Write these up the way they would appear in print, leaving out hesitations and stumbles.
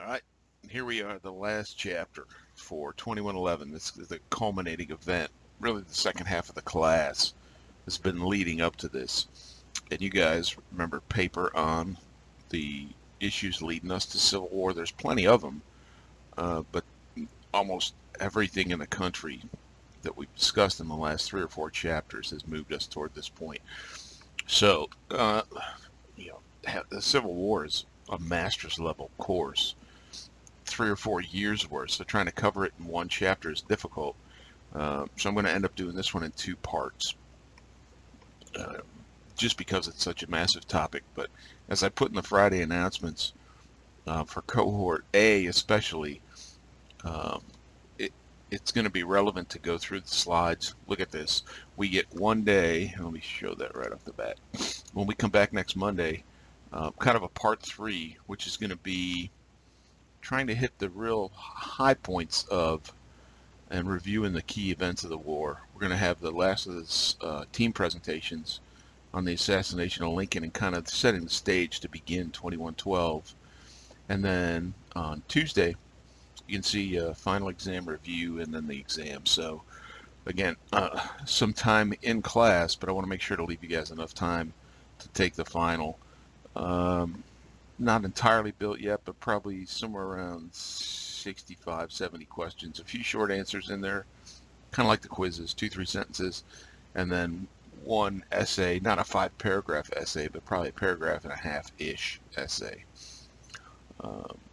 All right, here we are, the last chapter for 2111. This is the culminating event. Really, the second half of the class has been leading up to this. And you guys remember paper on the issues leading us to Civil War. There's plenty of them, but almost everything in the country that we've discussed in the last 3 or 4 chapters has moved us toward this point. So, the Civil War is a master's level course, 3 or 4 years worth. So trying to cover it in one chapter is difficult. So I'm going to end up doing this one in 2 parts, just because it's such a massive topic. But as I put in the Friday announcements, for cohort A especially, it's going to be relevant to go through the slides. Look at this. We get one day. Let me show that right off the bat. When we come back next Monday, kind of a part 3, which is going to be trying to hit the real high points of and reviewing the key events of the war. We're going to have the last of this team presentations on the assassination of Lincoln and kind of setting the stage to begin 2112. And then on Tuesday, you can see final exam review and then the exam. So again, some time in class, but I want to make sure to leave you guys enough time to take the final. Not entirely built yet, but probably somewhere around 65, 70 questions. A few short answers in there, kind of like the quizzes, 2-3 sentences, and then one essay, not a 5-paragraph essay, but probably a paragraph and a half-ish essay.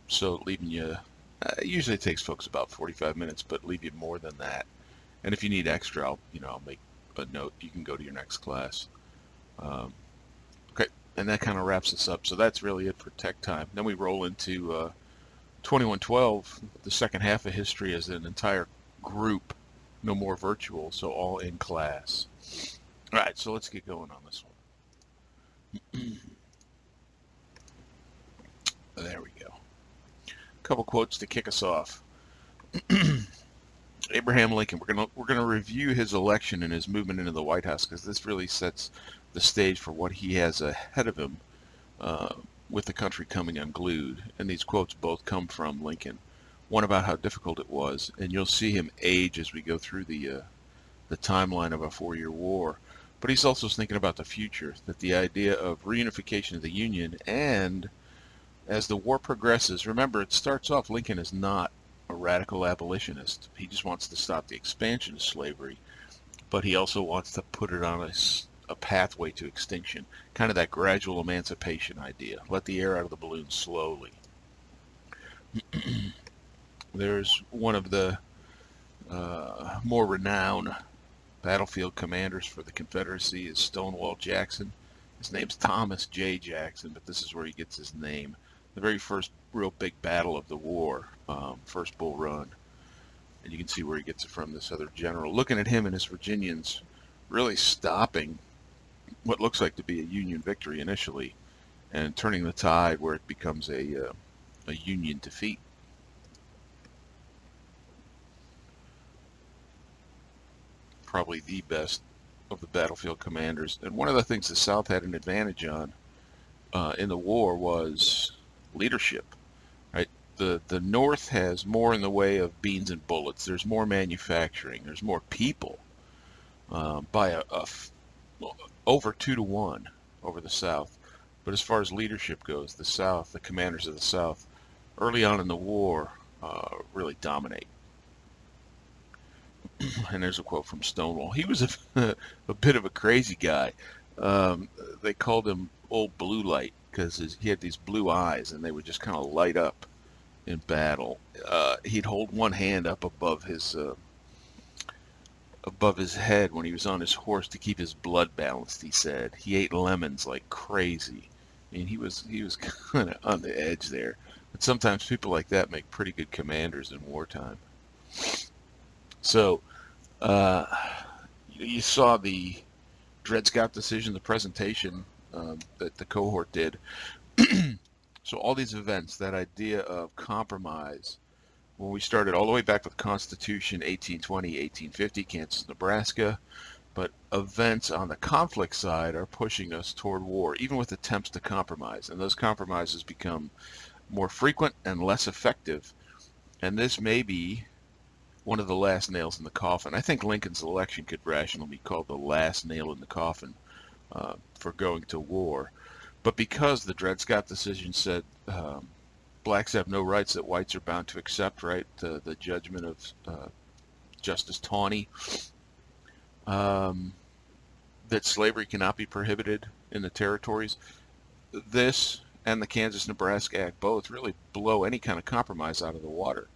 So leaving you, usually it takes folks about 45 minutes, but leave you more than that. And if you need extra, I'll make a note. You can go to your next class. Okay, and that kind of wraps us up. So that's really it for tech time. Then we roll into 2112, the second half of history as an entire group, no more virtual, so all in class. All right, so let's get going on this one. There we go. A couple quotes to kick us off. Abraham Lincoln. We're gonna review his election and his movement into the White House, because this really sets the stage for what he has ahead of him with the country coming unglued. And these quotes both come from Lincoln. One about how difficult it was, and you'll see him age as we go through the timeline of a 4-year war. But he's also thinking about the future, that the idea of reunification of the Union, and as the war progresses, remember, it starts off, Lincoln is not a radical abolitionist. He just wants to stop the expansion of slavery, but he also wants to put it on a pathway to extinction, kind of that gradual emancipation idea. Let the air out of the balloon slowly. There's one of the more renowned battlefield commanders for the Confederacy is Stonewall Jackson. His name's Thomas J. Jackson, but this is where he gets his name. The very first real big battle of the war, first Bull Run. And you can see where he gets it from, this other general. Looking at him and his Virginians really stopping what looks like to be a Union victory initially, and turning the tide where it becomes a Union defeat. Probably the best of the battlefield commanders. And one of the things the South had an advantage on in the war was leadership. Right? The North has more in the way of beans and bullets. There's more manufacturing. There's more people by over 2-to-1 over the South. But as far as leadership goes, the South, the commanders of the South, early on in the war, really dominate. And there's a quote from Stonewall. He was a bit of a crazy guy. They called him Old Blue Light because he had these blue eyes, and they would just kind of light up in battle. He'd hold one hand up above his head when he was on his horse to keep his blood balanced. He said he ate lemons like crazy. I mean, he was kind of on the edge there. But sometimes people like that make pretty good commanders in wartime. So you saw the Dred Scott decision, the presentation that the cohort did. So all these events, that idea of compromise, when we started all the way back with the Constitution, 1820, 1850, Kansas, Nebraska, but events on the conflict side are pushing us toward war, even with attempts to compromise. And those compromises become more frequent and less effective. And this may be one of the last nails in the coffin. I think Lincoln's election could rationally be called the last nail in the coffin for going to war. But because the Dred Scott decision said blacks have no rights that whites are bound to accept, right? The judgment of Justice Taney, that slavery cannot be prohibited in the territories. This and the Kansas-Nebraska Act both really blow any kind of compromise out of the water.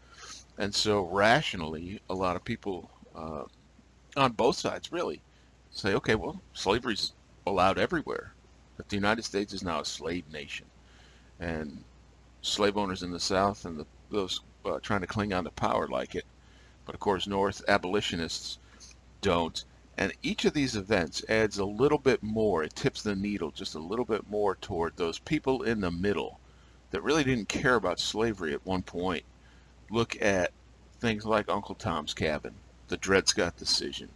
And so rationally, a lot of people on both sides really say, okay, well, slavery's allowed everywhere. But the United States is now a slave nation. And slave owners in the South and those trying to cling on to power like it. But of course, North abolitionists don't. And each of these events adds a little bit more. It tips the needle just a little bit more toward those people in the middle that really didn't care about slavery at one point. Look at things like Uncle Tom's Cabin, the Dred Scott decision,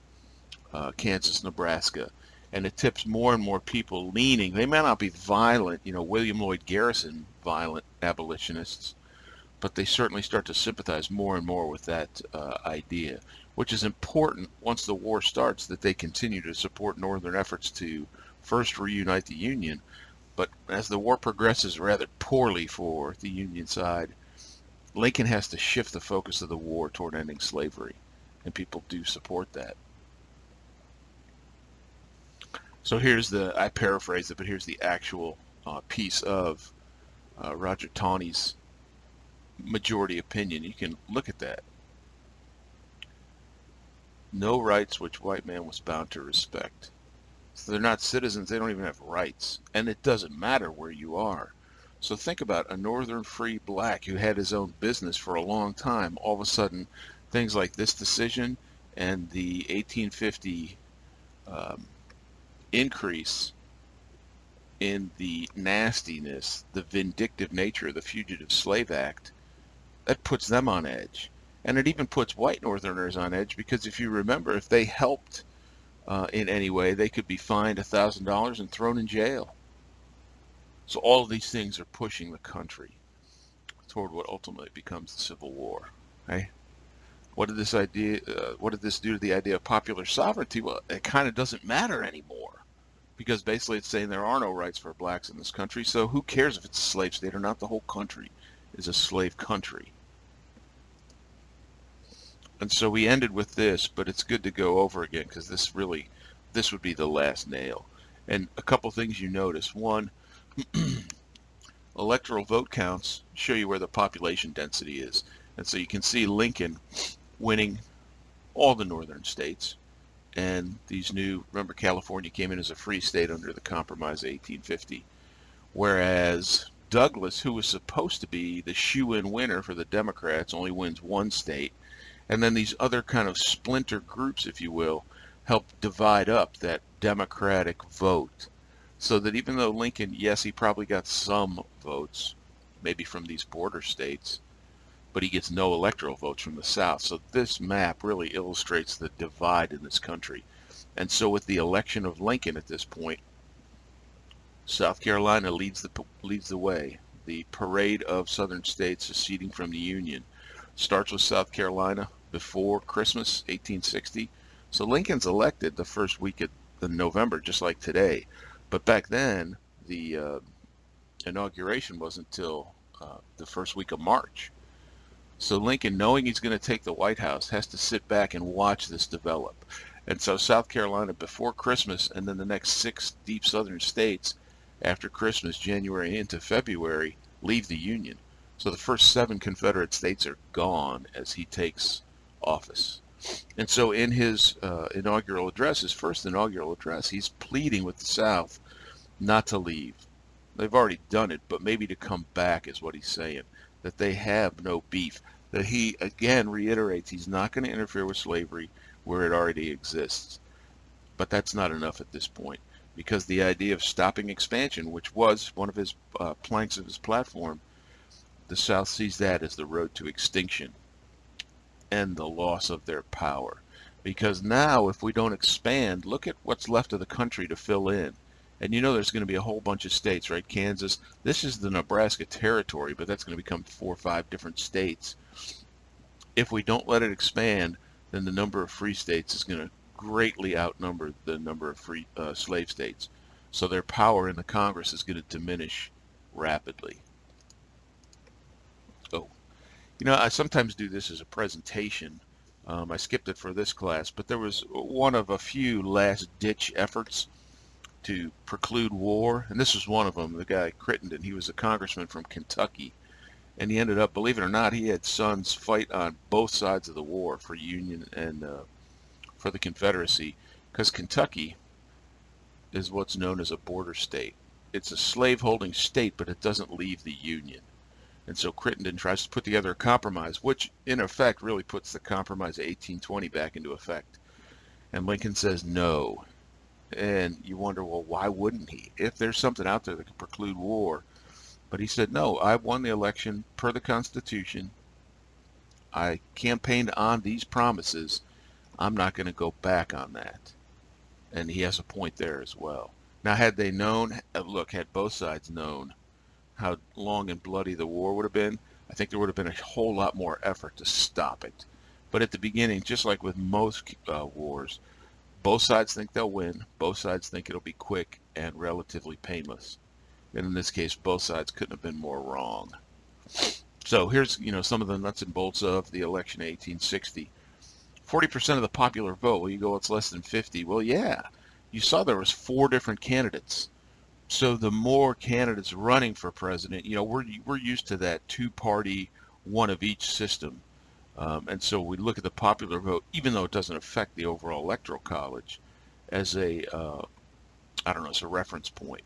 Kansas, Nebraska, and it tips more and more people leaning. They may not be violent, William Lloyd Garrison violent abolitionists, but they certainly start to sympathize more and more with that idea, which is important once the war starts, that they continue to support Northern efforts to first reunite the Union. But as the war progresses rather poorly for the Union side, Lincoln has to shift the focus of the war toward ending slavery, and people do support that. So I paraphrase it, but here's the actual piece of Roger Taney's majority opinion. You can look at that. No rights which white man was bound to respect. So they're not citizens, they don't even have rights. And it doesn't matter where you are. So think about a northern free black who had his own business for a long time. All of a sudden, things like this decision and the 1850 increase in the nastiness, the vindictive nature of the Fugitive Slave Act, that puts them on edge. And it even puts white Northerners on edge, because if you remember, if they helped in any way, they could be fined $1,000 and thrown in jail. So all of these things are pushing the country toward what ultimately becomes the Civil War. Right? What did this do to the idea of popular sovereignty? Well, it kind of doesn't matter anymore, because basically it's saying there are no rights for blacks in this country. So who cares if it's a slave state or not? The whole country is a slave country. And so we ended with this, but it's good to go over again, because this would be the last nail. And a couple things you notice. One, electoral vote counts show you where the population density is. And so you can see Lincoln winning all the northern states. And remember, California came in as a free state under the Compromise of 1850. Whereas Douglas, who was supposed to be the shoe-in winner for the Democrats, only wins one state. And then these other kind of splinter groups, if you will, help divide up that Democratic vote. So that even though Lincoln, yes, he probably got some votes, maybe from these border states, but he gets no electoral votes from the South. So this map really illustrates the divide in this country. And so with the election of Lincoln at this point, South Carolina leads the way. The parade of southern states seceding from the Union starts with South Carolina before Christmas, 1860. So Lincoln's elected the first week of November, just like today. But back then, the inauguration wasn't until the first week of March. So Lincoln, knowing he's going to take the White House, has to sit back and watch this develop. And so South Carolina before Christmas, and then the next 6 deep southern states after Christmas, January into February, leave the Union. So the first 7 Confederate states are gone as he takes office. And so in his inaugural address, his first inaugural address, he's pleading with the South not to leave. They've already done it, but maybe to come back is what he's saying, that they have no beef, that he again reiterates he's not going to interfere with slavery where it already exists. But that's not enough at this point, because the idea of stopping expansion, which was one of his planks of his platform, the South sees that as the road to extinction and the loss of their power. Because now, if we don't expand, look at what's left of the country to fill in. And you know there's going to be a whole bunch of states, right? Kansas, this is the Nebraska territory, but that's going to become 4 or 5 different states. If we don't let it expand, then the number of free states is going to greatly outnumber the number of free slave states. So their power in the Congress is going to diminish rapidly. Oh, you know, I sometimes do this as a presentation. I skipped it for this class, but there was one of a few last-ditch efforts to preclude war, and this was one of them. The guy Crittenden, he was a congressman from Kentucky, and he ended up, believe it or not, he had sons fight on both sides of the war for Union and for the Confederacy, because Kentucky is what's known as a border state. It's a slave-holding state, but it doesn't leave the Union. And so Crittenden tries to put together a compromise, which in effect really puts the Compromise of 1820 back into effect. And Lincoln says no. And you wonder, well, why wouldn't he? If there's something out there that could preclude war. But he said, no, I won the election per the Constitution. I campaigned on these promises. I'm not going to go back on that. And he has a point there as well. Now, had they known, look, had both sides known how long and bloody the war would have been, I think there would have been a whole lot more effort to stop it. But at the beginning, just like with most wars, both sides think they'll win. Both sides think it'll be quick and relatively painless. And in this case, both sides couldn't have been more wrong. So here's, you know, some of the nuts and bolts of the election of 1860. 40% of the popular vote. Well, you go, it's less than 50. Well, yeah, you saw there was 4 different candidates. So the more candidates running for president, you know, we're used to that 2-party, one of each system. And so we look at the popular vote, even though it doesn't affect the overall electoral college, as a, I don't know, as a reference point.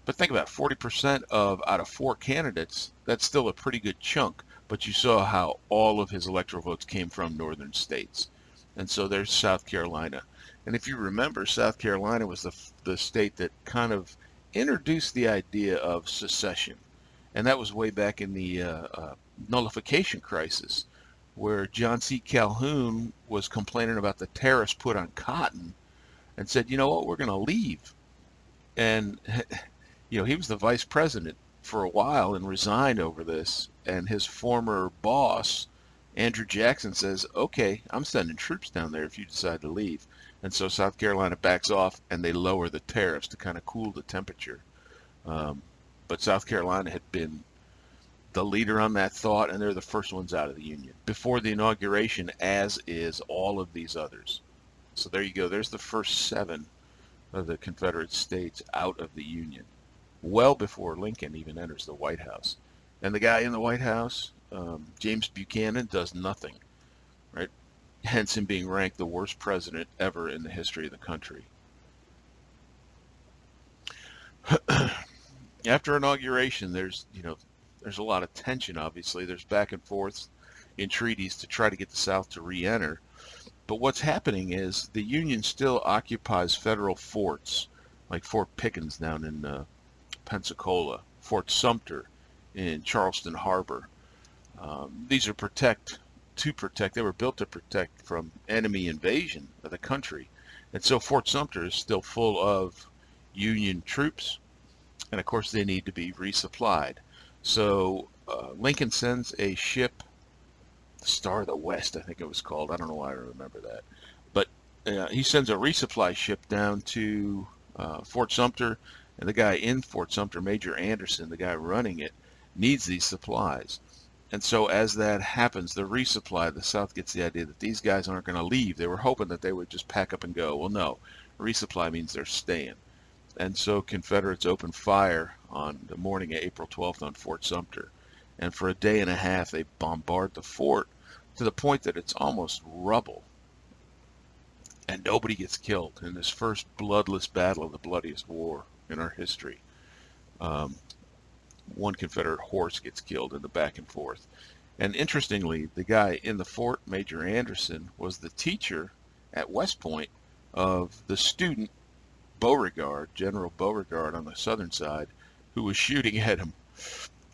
But think about it, 40% out of 4 candidates, that's still a pretty good chunk. But you saw how all of his electoral votes came from northern states. And so there's South Carolina. And if you remember, South Carolina was the state that kind of introduced the idea of secession. And that was way back in the nullification crisis, where John C. Calhoun was complaining about the tariffs put on cotton and said, you know what, we're going to leave. And, you know, he was the vice president for a while and resigned over this. And his former boss, Andrew Jackson, says, okay, I'm sending troops down there if you decide to leave. And so South Carolina backs off and they lower the tariffs to kind of cool the temperature. But South Carolina had been the leader on that thought, and they're the first ones out of the Union before the inauguration, as is all of these others. So there you go. There's the first 7 of the Confederate states out of the Union, well before Lincoln even enters the White House. And the guy in the White House, James Buchanan, does nothing, right? Hence him being ranked the worst president ever in the history of the country. After inauguration, there's a lot of tension, obviously. There's back and forth in treaties to try to get the South to re-enter. But what's happening is the Union still occupies federal forts, like Fort Pickens down in Pensacola, Fort Sumter in Charleston Harbor. These are they were built to protect from enemy invasion of the country. And so Fort Sumter is still full of Union troops. And of course, they need to be resupplied. So Lincoln sends a ship, the Star of the West, I think it was called. I don't know why I remember that. But he sends a resupply ship down to Fort Sumter. And the guy in Fort Sumter, Major Anderson, the guy running it, needs these supplies. And so as that happens, the resupply, the South gets the idea that these guys aren't going to leave. They were hoping that they would just pack up and go. Well, no. Resupply means they're staying. And so Confederates open fire on the morning of April 12th on Fort Sumter. And for a day and a half, they bombard the fort to the point that it's almost rubble. And nobody gets killed in this first bloodless battle of the bloodiest war in our history. One Confederate horse gets killed in the back and forth. And interestingly, the guy in the fort, Major Anderson, was the teacher at West Point of the student Beauregard, General Beauregard on the southern side, who was shooting at him.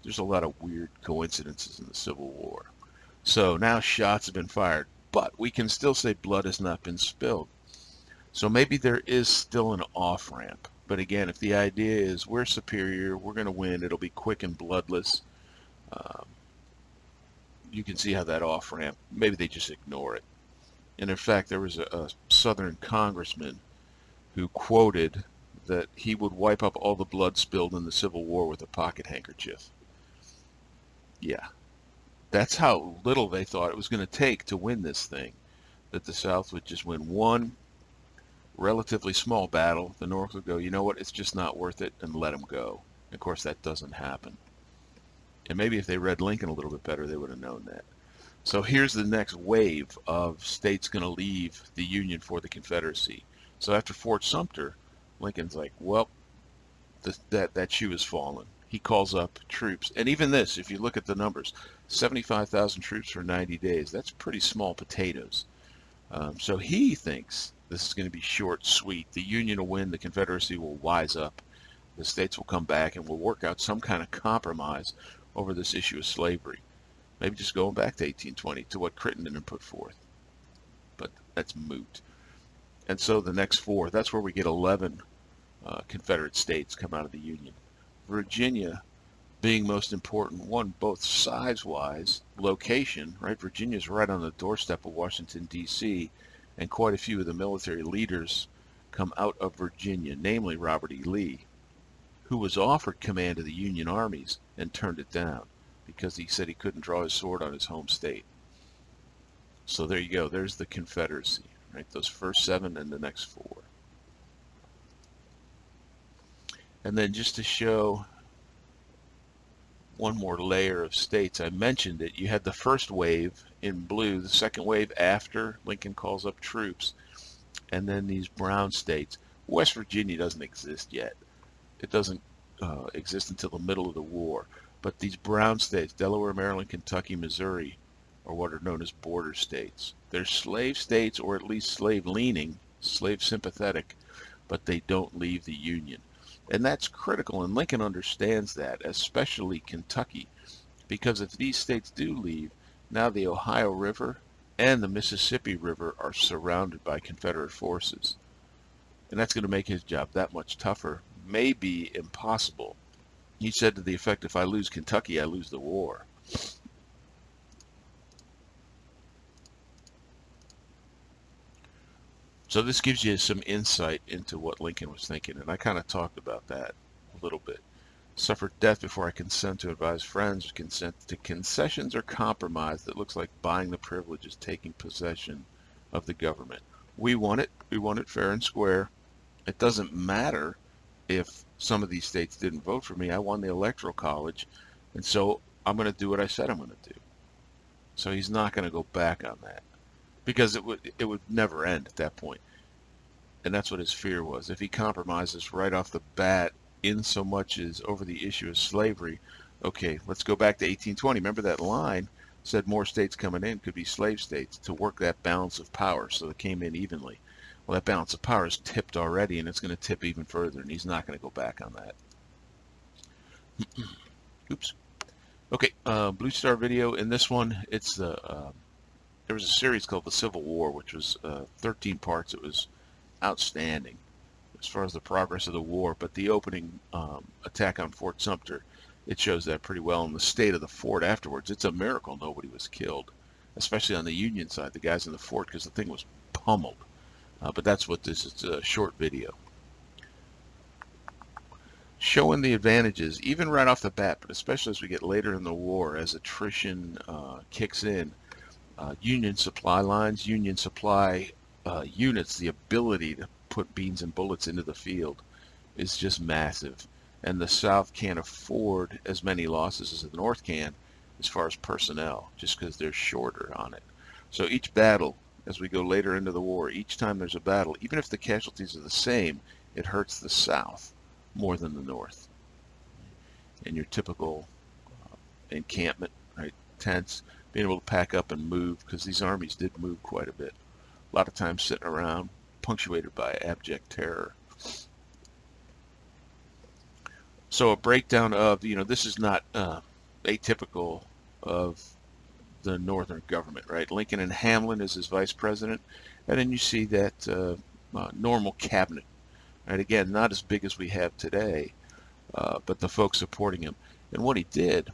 There's a lot of weird coincidences in the Civil War. So now shots have been fired, but we can still say blood has not been spilled. So maybe there is still an off-ramp. But again, if the idea is we're superior, we're going to win, it'll be quick and bloodless, um, you can see how that off ramp, maybe they just ignore it. And in fact, there was a Southern congressman who quoted that he would wipe up all the blood spilled in the Civil War with a pocket handkerchief. Yeah, that's how little they thought it was going to take to win this thing. That the South would just win one relatively small battle. The North would go, you know what, it's just not worth it, and let them go. Of course, that doesn't happen. And maybe if they read Lincoln a little bit better, they would have known that. So here's the next wave of states going to leave the Union for the Confederacy. So after Fort Sumter, Lincoln's like, well, that shoe has fallen. He calls up troops. And even this, if you look at the numbers, 75,000 troops for 90 days, that's pretty small potatoes. So he thinks this is going to be short, sweet. The Union will win, the Confederacy will wise up, the states will come back, and we'll work out some kind of compromise over this issue of slavery. Maybe just going back to 1820, to what Crittenden had put forth. But that's moot. And so the next four, that's where we get 11 Confederate states come out of the Union. Virginia being most important, one, both size-wise, location, right? Virginia's right on the doorstep of Washington, D.C., and quite a few of the military leaders come out of Virginia, namely Robert E. Lee, who was offered command of the Union armies and turned it down because he said he couldn't draw his sword on his home state. So there you go. There's the Confederacy, right? Those first 7 and the next 4. And then just to show one more layer of states, I mentioned it. You had the first wave in blue, the second wave after Lincoln calls up troops, and then these brown states. West Virginia doesn't exist yet. It doesn't exist until the middle of the war. But these brown states, Delaware, Maryland, Kentucky, Missouri, are what are known as border states. They're slave states, or at least slave-leaning, slave-sympathetic, but they don't leave the Union. And that's critical, and Lincoln understands that, especially Kentucky, because if these states do leave, now the Ohio River and the Mississippi River are surrounded by Confederate forces. And that's going to make his job that much tougher, maybe impossible. He said to the effect, if I lose Kentucky, I lose the war. So this gives you some insight into what Lincoln was thinking, and I kind of talked about that a little bit. Suffered death before I consent to advise friends, consent to concessions or compromise that looks like buying the privileges, taking possession of the government. We want it fair and square. It doesn't matter if some of these states didn't vote for me. I won the Electoral College, and so I'm going to do what I said I'm going to do. So he's not going to go back on that, because it would never end at that point. And that's what his fear was. If he compromises right off the bat in so much as over the issue of slavery, okay, let's go back to 1820. Remember that line said more states coming in could be slave states to work that balance of power, so they came in evenly. Well, that balance of power is tipped already, and it's going to tip even further, and he's not going to go back on that. Oops. Okay, Blue Star video. In this one, it's the there was a series called The Civil War, which was 13 parts. It was outstanding as far as the progress of the war, but the opening attack on Fort Sumter, it shows that pretty well. In the state of the fort afterwards, it's a miracle nobody was killed, especially on the Union side, the guys in the fort, because the thing was pummeled. But that's what this is, a short video. Showing the advantages, even right off the bat, but especially as we get later in the war, as attrition kicks in, Union supply lines, Union supply units, the ability to put beans and bullets into the field is just massive. And the South can't afford as many losses as the North can as far as personnel, just because they're shorter on it. So each battle, as we go later into the war, each time there's a battle, even if the casualties are the same, it hurts the South more than the North. And your typical encampment, right, tents, being able to pack up and move, because these armies did move quite a bit. A lot of times sitting around, punctuated by abject terror. So a breakdown of, this is not atypical of the Northern government, right? Lincoln and Hamlin is his vice president, and then you see that normal cabinet Right, again, not as big as we have today, but the folks supporting him. And what he did,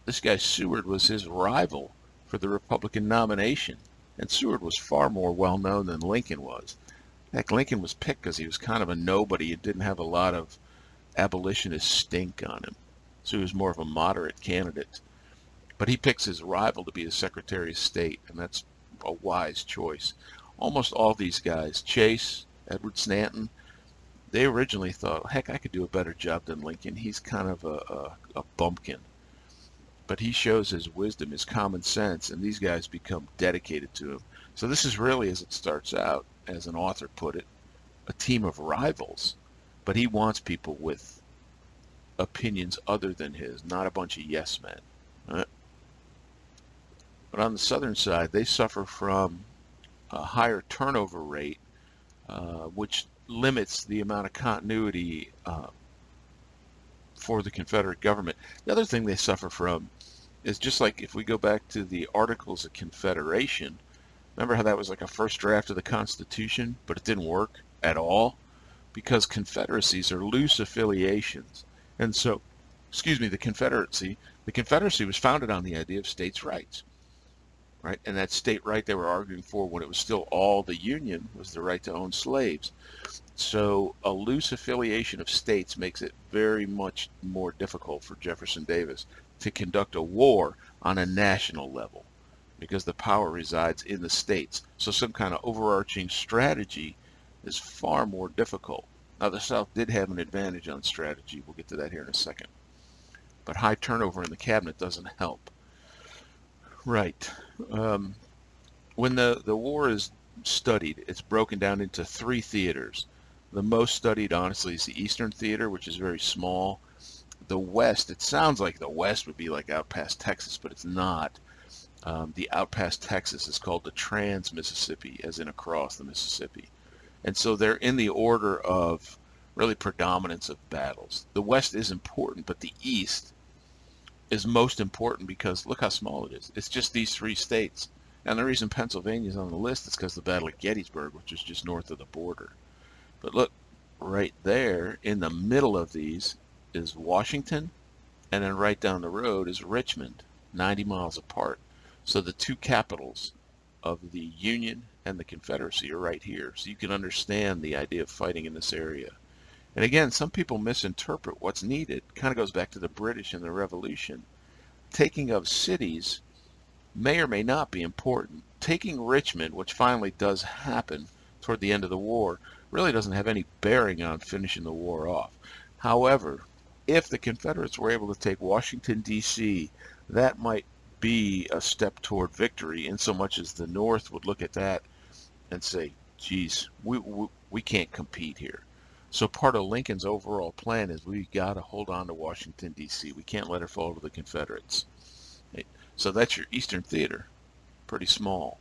this guy Seward was his rival for the Republican nomination. And Seward was far more well known than Lincoln was. Heck, Lincoln was picked because he was kind of a nobody and didn't have a lot of abolitionist stink on him. So he was more of a moderate candidate. But he picks his rival to be the Secretary of State, and that's a wise choice. Almost all these guys, Chase, Edward Stanton, they originally thought, heck, I could do a better job than Lincoln. He's kind of a bumpkin. But he shows his wisdom, his common sense, and these guys become dedicated to him. So this is really, as it starts out, as an author put it, a team of rivals. But he wants people with opinions other than his, not a bunch of yes men. Right? But on the southern side, they suffer from a higher turnover rate, which limits the amount of continuity for the Confederate government. The other thing they suffer from is, just like if we go back to the Articles of Confederation, remember how that was like a first draft of the Constitution, but it didn't work at all? Because confederacies are loose affiliations. And so, excuse me, the Confederacy was founded on the idea of states' rights, right? And that state right they were arguing for when it was still all the Union was the right to own slaves. So a loose affiliation of states makes it very much more difficult for Jefferson Davis to conduct a war on a national level because the power resides in the states. So some kind of overarching strategy is far more difficult. Now the South did have an advantage on strategy. We'll get to that here in a second. But high turnover in the cabinet doesn't help. Right. When the war is studied, it's broken down into three theaters. The most studied, honestly, is the Eastern Theater, which is very small. The West, it sounds like the West would be like out past Texas, but it's not. The out past Texas is called the Trans-Mississippi, as in across the Mississippi. And so they're in the order of really predominance of battles. The West is important, but the East is most important because look how small it is. It's just these three states. And the reason Pennsylvania's on the list is because the Battle of Gettysburg, which is just north of the border. But look, right there in the middle of these is Washington, and then right down the road is Richmond, 90 miles apart. So the two capitals of the Union and the Confederacy are right here. So you can understand the idea of fighting in this area. And again, some people misinterpret what's needed. It kind of goes back to the British and the Revolution. Taking of cities may or may not be important. Taking Richmond, which finally does happen toward the end of the war, really doesn't have any bearing on finishing the war off. However, if the Confederates were able to take Washington, D.C., that might be a step toward victory, in so much as the North would look at that and say, geez, we can't compete here. So part of Lincoln's overall plan is we've got to hold on to Washington, D.C. We can't let her fall to the Confederates. So that's your Eastern Theater, pretty small.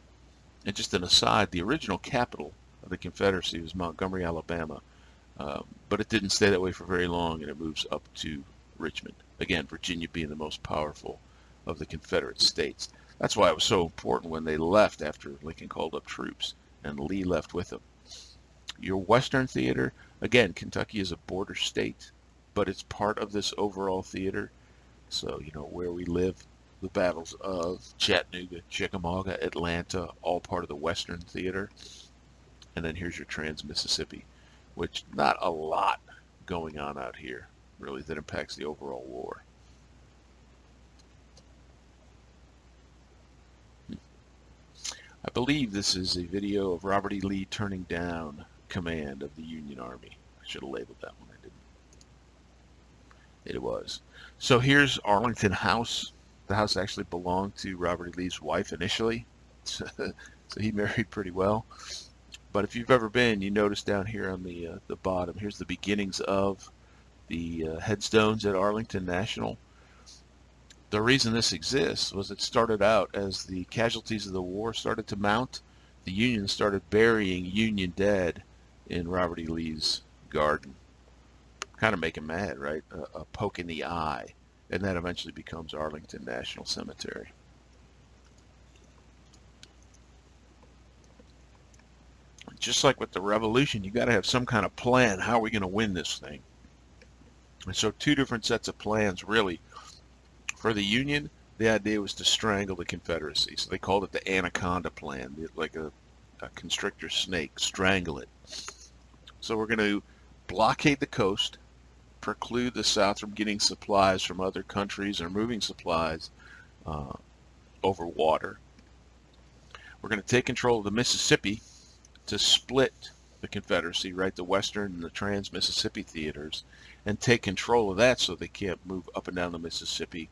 And just an aside, the original capital of the Confederacy was Montgomery, Alabama, but it didn't stay that way for very long, and it moves up to Richmond. Again, Virginia being the most powerful of the Confederate states. That's why it was so important when they left after Lincoln called up troops, and Lee left with them. Your Western Theater, again, Kentucky is a border state, but it's part of this overall theater. So, where we live, the battles of Chattanooga, Chickamauga, Atlanta, all part of the Western Theater. And then here's your Trans-Mississippi, which not a lot going on out here, really, that impacts the overall war. I believe this is a video of Robert E. Lee turning down command of the Union Army. I should have labeled that one. I didn't. It was. So here's Arlington House. The house actually belonged to Robert E. Lee's wife initially, so he married pretty well. But if you've ever been, you notice down here on the bottom, here's the beginnings of the headstones at Arlington National. The reason this exists was it started out as the casualties of the war started to mount. The Union started burying Union dead in Robert E. Lee's garden. Kind of make him mad, right? A poke in the eye. And that eventually becomes Arlington National Cemetery. just like with the Revolution, you got to have some kind of plan. How are we going to win this thing? And so two different sets of plans, really. For the Union, the idea was to strangle the Confederacy. So they called it the Anaconda Plan, like a constrictor snake, strangle it. So we're going to blockade the coast, preclude the South from getting supplies from other countries or moving supplies over water. We're going to take control of the Mississippi to split the Confederacy, right? The Western and the Trans-Mississippi theaters, and take control of that so they can't move up and down the Mississippi.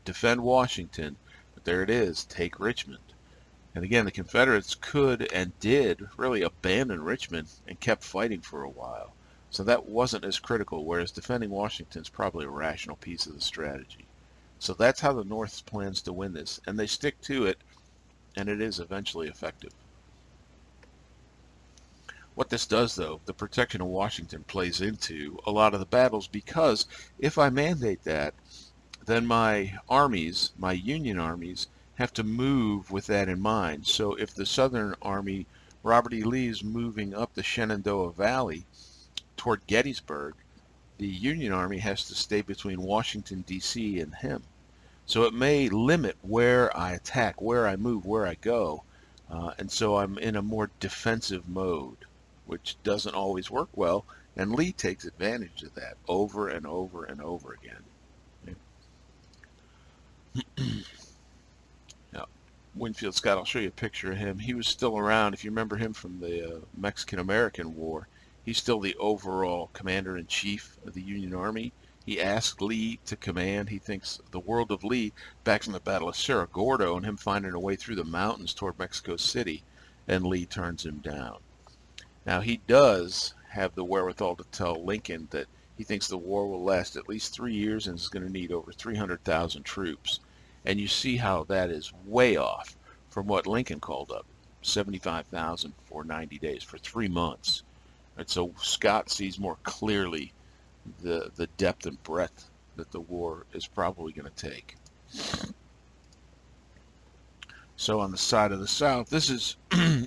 Defend Washington, but there it is, take Richmond. And again, the Confederates could and did really abandon Richmond and kept fighting for a while. So that wasn't as critical, whereas defending Washington is probably a rational piece of the strategy. So that's how the North plans to win this, and they stick to it, and it is eventually effective. What this does, though, the protection of Washington plays into a lot of the battles, because if I mandate that, then my armies, my Union armies, have to move with that in mind. So if the Southern Army, Robert E. Lee, is moving up the Shenandoah Valley toward Gettysburg, the Union Army has to stay between Washington, D.C. and him. So it may limit where I attack, where I move, where I go. And so I'm in a more defensive mode, which doesn't always work well. And Lee takes advantage of that over and over and over again. Now, Winfield Scott, I'll show you a picture of him. He was still around. If you remember him from the Mexican-American War, he's still the overall commander-in-chief of the Union Army. He asked Lee to command. He thinks the world of Lee back from the Battle of Cerro Gordo and him finding a way through the mountains toward Mexico City, and Lee turns him down. Now, he does have the wherewithal to tell Lincoln that he thinks the war will last at least 3 years and is going to need over 300,000 troops. And you see how that is way off from what Lincoln called up, 75,000 for 90 days, for 3 months. And so Scott sees more clearly the depth and breadth that the war is probably going to take. So on the side of the South, this is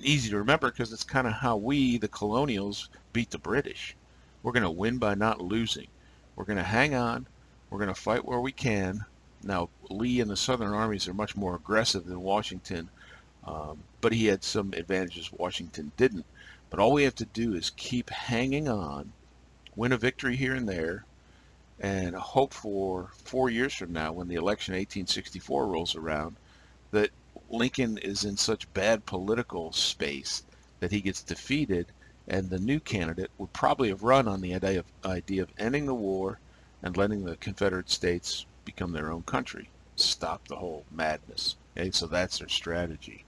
easy to remember because it's kind of how we, the colonials, beat the British. We're going to win by not losing. We're going to hang on. We're going to fight where we can. Now, Lee and the Southern armies are much more aggressive than Washington, but he had some advantages Washington didn't. But all we have to do is keep hanging on, win a victory here and there, and hope for 4 years from now, when the election in 1864 rolls around, that Lincoln is in such bad political space that he gets defeated, and the new candidate would probably have run on the idea of ending the war and letting the Confederate States become their own country, stop the whole madness. Okay, so that's their strategy.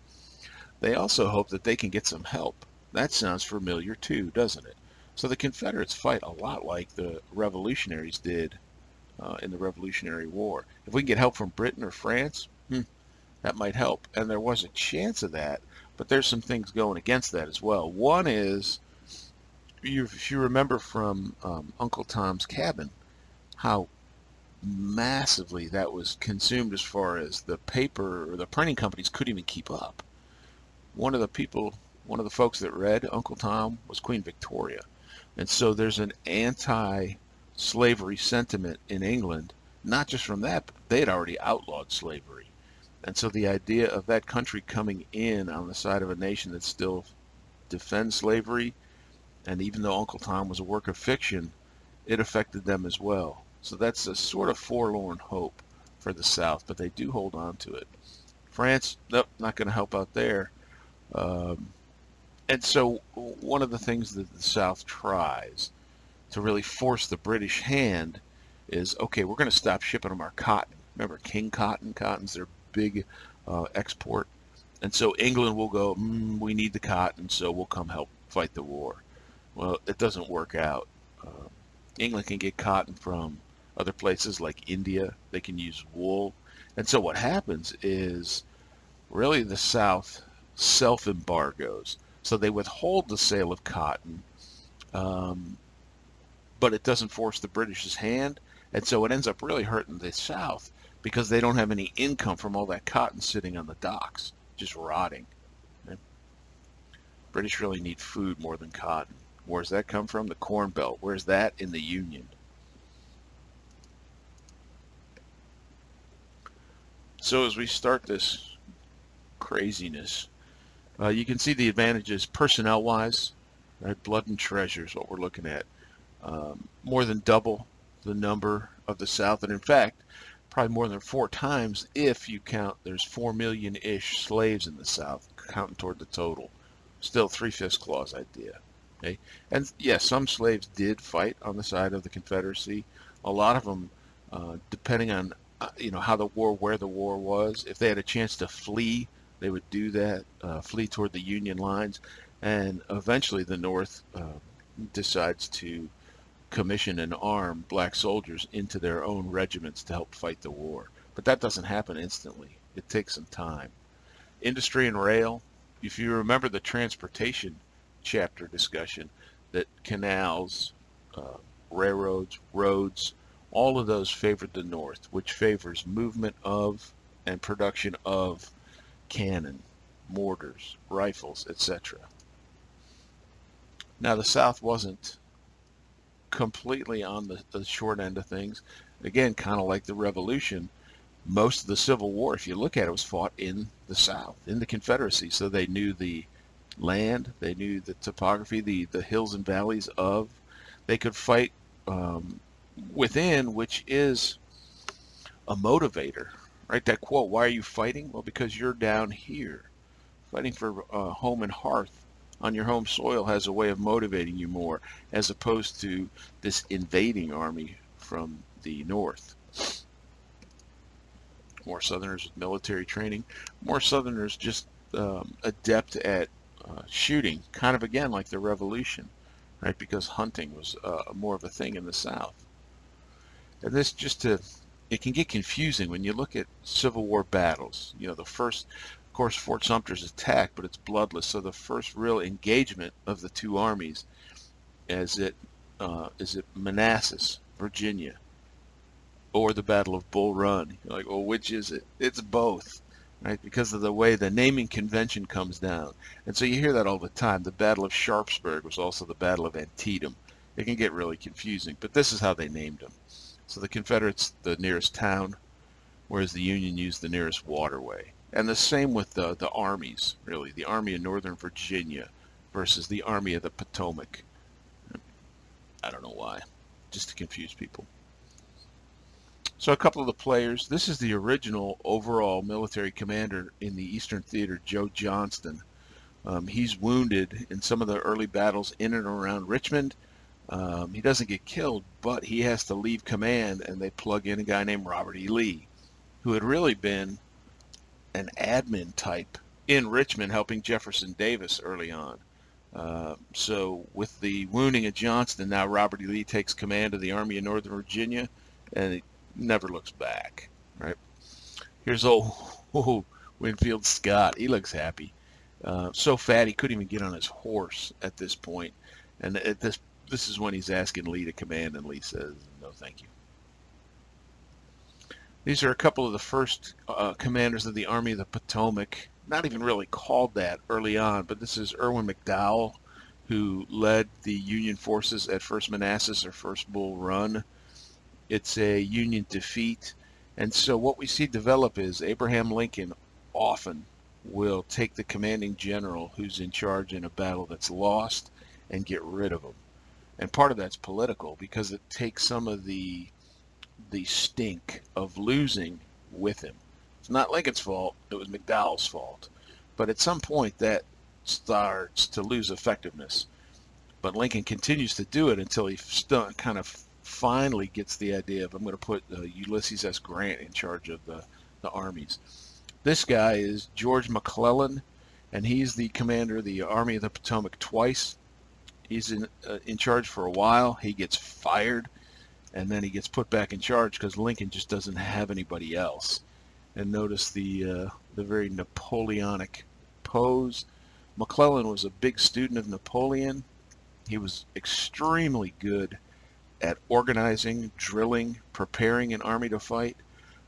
They also hope that they can get some help. That sounds familiar too, doesn't it? So the Confederates fight a lot like the revolutionaries did in the Revolutionary War. If we can get help from Britain or France, that might help. And there was a chance of that, but there's some things going against that as well. One is, if you remember from Uncle Tom's Cabin, how massively that was consumed as far as the paper or the printing companies couldn't even keep up. One of the folks that read Uncle Tom was Queen Victoria. And so there's an anti-slavery sentiment in England, not just from that, but they had already outlawed slavery. And so the idea of that country coming in on the side of a nation that still defends slavery, and even though Uncle Tom was a work of fiction, it affected them as well. So that's a sort of forlorn hope for the South, but they do hold on to it. France, nope, not going to help out there. And so one of the things that the South tries to really force the British hand is, okay, we're going to stop shipping them our cotton. Remember, king cotton? Cotton's their big export. And so England will go, we need the cotton, so we'll come help fight the war. Well, it doesn't work out. England can get cotton from other places like India. They can use wool. And so what happens is really the South self-embargoes. So they withhold the sale of cotton, but it doesn't force the British's hand. And so it ends up really hurting the South because they don't have any income from all that cotton sitting on the docks, just rotting. Okay? British really need food more than cotton. Where's that come from? The Corn Belt. Where's that? In the Union. So as we start this craziness, you can see the advantages personnel-wise. Right? Blood and treasure is what we're looking at. More than double the number of the South, and in fact, probably more than 4 times if you count there's 4 million-ish slaves in the South, counting toward the total. Still 3/5 clause idea. Okay? And yes, some slaves did fight on the side of the Confederacy. A lot of them, depending on how the war, where the war was, if they had a chance to flee, they would do that, flee toward the Union lines, and eventually the North decides to commission and arm black soldiers into their own regiments to help fight the war. But that doesn't happen instantly. It takes some time. Industry and rail, if you remember the transportation chapter discussion, that canals, railroads, roads, all of those favored the North, which favors movement of and production of cannon, mortars, rifles, etc. Now the South wasn't completely on the short end of things. Again, kind of like the Revolution, most of the Civil War, if you look at it, was fought in the South, in the Confederacy. So they knew the land, they knew the topography, the hills and valleys of. They could fight within, which is a motivator, right? That quote, why are you fighting? Well, because you're down here. Fighting for home and hearth on your home soil has a way of motivating you more, as opposed to this invading army from the north. More Southerners with military training, more Southerners just adept at shooting, kind of again like the Revolution, right? Because hunting was more of a thing in the South. And this it can get confusing when you look at Civil War battles. The first, of course, Fort Sumter's attack, but it's bloodless. So the first real engagement of the two armies is at Manassas, Virginia, or the Battle of Bull Run. You're like, well, which is it? It's both, right? Because of the way the naming convention comes down. And so you hear that all the time. The Battle of Sharpsburg was also the Battle of Antietam. It can get really confusing, but this is how they named them. So the Confederates, the nearest town, whereas the Union used the nearest waterway. And the same with the armies, really. The Army of Northern Virginia versus the Army of the Potomac. I don't know why, just to confuse people. So a couple of the players. This is the original overall military commander in the Eastern Theater, Joe Johnston. He's wounded in some of the early battles in and around Richmond. He doesn't get killed, but he has to leave command, and they plug in a guy named Robert E. Lee, who had really been an admin type in Richmond, helping Jefferson Davis early on. So with the wounding of Johnston, now Robert E. Lee takes command of the Army of Northern Virginia, and he never looks back, right? Here's old Winfield Scott. He looks happy. So fat he couldn't even get on his horse at this point. And at this is when he's asking Lee to command, and Lee says, no, thank you. These are a couple of the first commanders of the Army of the Potomac. Not even really called that early on, but this is Irwin McDowell, who led the Union forces at First Manassas or First Bull Run. It's a Union defeat. And so what we see develop is Abraham Lincoln often will take the commanding general who's in charge in a battle that's lost and get rid of him. And part of that's political, because it takes some of the stink of losing with him. It's not Lincoln's fault, it was McDowell's fault. But at some point that starts to lose effectiveness. But Lincoln continues to do it until he kind of finally gets the idea of, I'm going to put Ulysses S. Grant in charge of the armies. This guy is George McClellan, and he's the commander of the Army of the Potomac twice. He's in charge for a while. He gets fired, and then he gets put back in charge because Lincoln just doesn't have anybody else. And notice the very Napoleonic pose. McClellan was a big student of Napoleon. He was extremely good at organizing, drilling, preparing an army to fight,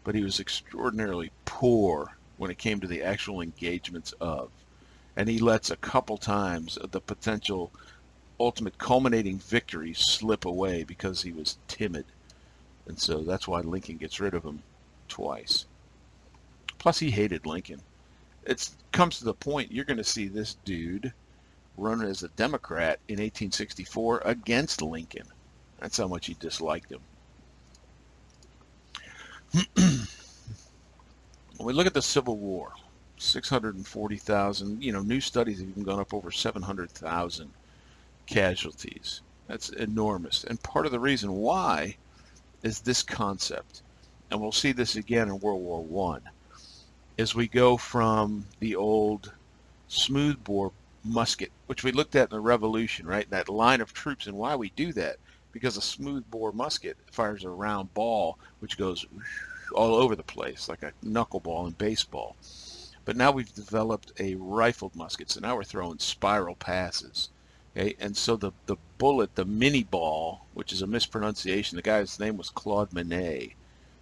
but he was extraordinarily poor when it came to the actual engagements of. and he lets a couple times of the potential ultimate culminating victory slip away because he was timid. And so that's why Lincoln gets rid of him twice. Plus, he hated Lincoln. It comes to the point you're going to see this dude run as a Democrat in 1864 against Lincoln. That's how much he disliked him. When we look at the Civil War, 640,000, new studies have even gone up over 700,000 casualties. That's enormous. And part of the reason why is this concept. And we'll see this again in World War I. As we go from the old smoothbore musket, which we looked at in the Revolution, right? That line of troops, and why we do that. Because a smoothbore musket fires a round ball, which goes all over the place, like a knuckleball in baseball. But now we've developed a rifled musket, so now we're throwing spiral passes. Okay, and so the bullet, the mini ball, which is a mispronunciation, the guy's name was Claude Monet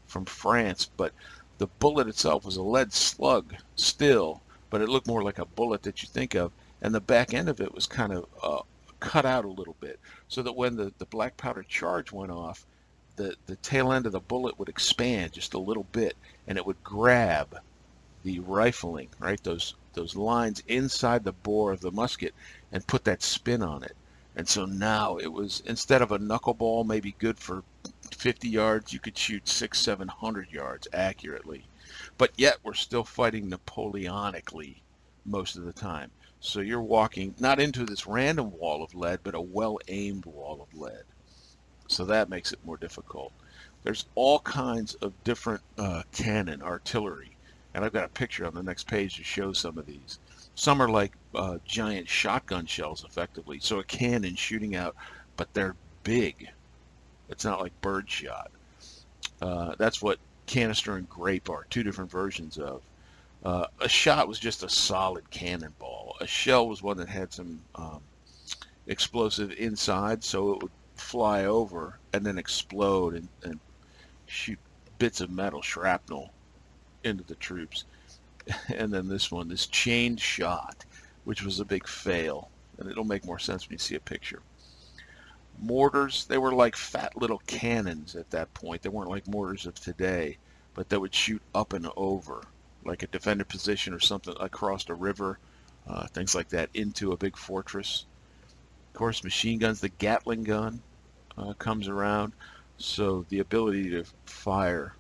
from France, but the bullet itself was a lead slug still, but it looked more like a bullet that you think of, and the back end of it was kind of cut out a little bit, so that when the black powder charge went off, the tail end of the bullet would expand just a little bit, and it would grab the rifling, right? Those lines inside the bore of the musket and put that spin on it. And so now it was, instead of a knuckleball maybe good for 50 yards, you could shoot 600-700 yards accurately. But yet we're still fighting Napoleonically most of the time. So you're walking not into this random wall of lead, but a well-aimed wall of lead. So that makes it more difficult. There's all kinds of different cannon, artillery. And I've got a picture on the next page to show some of these. Some are like giant shotgun shells, effectively. So a cannon shooting out, but they're big. It's not like birdshot. That's what canister and grape are, two different versions of. A shot was just a solid cannonball. A shell was one that had some explosive inside, so it would fly over and then explode and shoot bits of metal, shrapnel, into the troops. And then this one, this chained shot, which was a big fail, and it'll make more sense when you see a picture. Mortars, they were like fat little cannons at that point. They weren't like mortars of today, but they would shoot up and over, like a defended position or something across a river, things like that, into a big fortress. Of course, machine guns, the Gatling gun comes around, so the ability to fire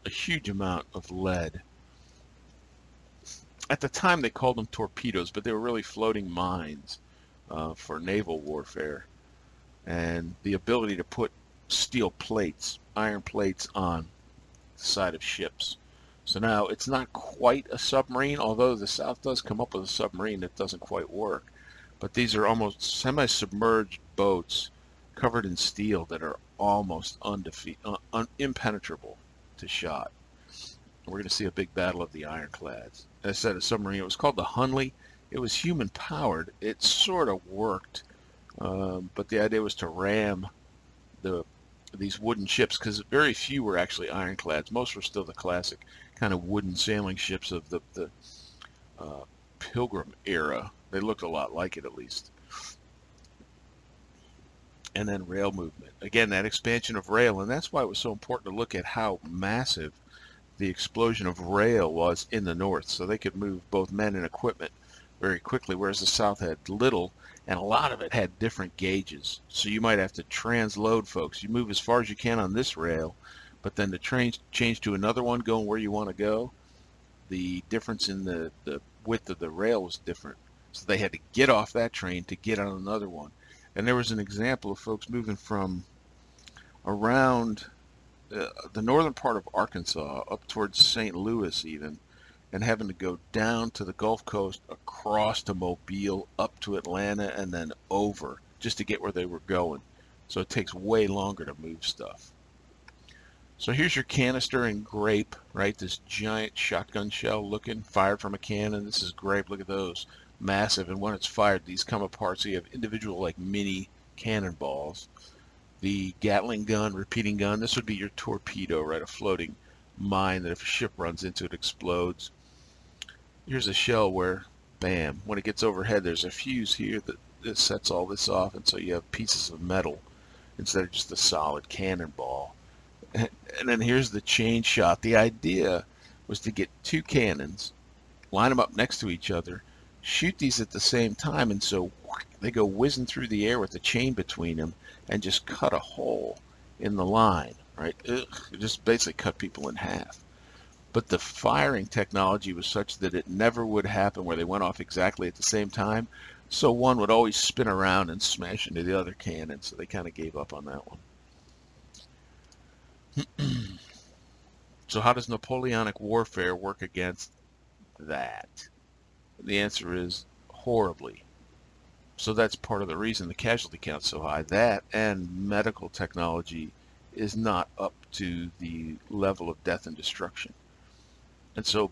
a huge amount of lead. At the time they called them torpedoes, but they were really floating mines for naval warfare. And the ability to put steel plates, iron plates on the side of ships. So now it's not quite a submarine, although the South does come up with a submarine that doesn't quite work. But these are almost semi-submerged boats covered in steel that are almost impenetrable to shot. We're going to see a big battle of the ironclads. As I said, a submarine. It was called the Hunley. It was human powered. It sort of worked, but the idea was to ram these wooden ships, because very few were actually ironclads. Most were still the classic kind of wooden sailing ships of the Pilgrim era. They looked a lot like it, at least. And then rail movement. Again, that expansion of rail, and that's why it was so important to look at how massive the explosion of rail was in the North, so they could move both men and equipment very quickly, whereas the South had little, and a lot of it had different gauges. So you might have to transload folks. You move as far as you can on this rail, but then to change to another one going where you want to go, the difference in the width of the rail was different. So they had to get off that train to get on another one. And there was an example of folks moving from around the northern part of Arkansas up towards St. Louis even, and having to go down to the Gulf Coast, across to Mobile, up to Atlanta, and then over just to get where they were going. So it takes way longer to move stuff. So here's your canister and grape, right? This giant shotgun shell looking, fired from a cannon. This is grape. Look at those. Massive. And when it's fired, these come apart, so you have individual like mini cannonballs. The Gatling gun, repeating gun, this would be your torpedo, right? A floating mine that if a ship runs into it explodes. Here's a shell where bam. When it gets overhead, there's a fuse here that sets all this off, and so you have pieces of metal instead of just a solid cannonball. And then here's the chain shot. The idea was to get two cannons, line them up next to each other, shoot these at the same time, and so they go whizzing through the air with the chain between them and just cut a hole in the line, right? It just basically cut people in half. But the firing technology was such that it never would happen where they went off exactly at the same time. So one would always spin around and smash into the other cannon. So they kind of gave up on that one. So how does Napoleonic warfare work against that? The answer is horribly. So that's part of the reason the casualty count's so high. That and medical technology is not up to the level of death and destruction. And so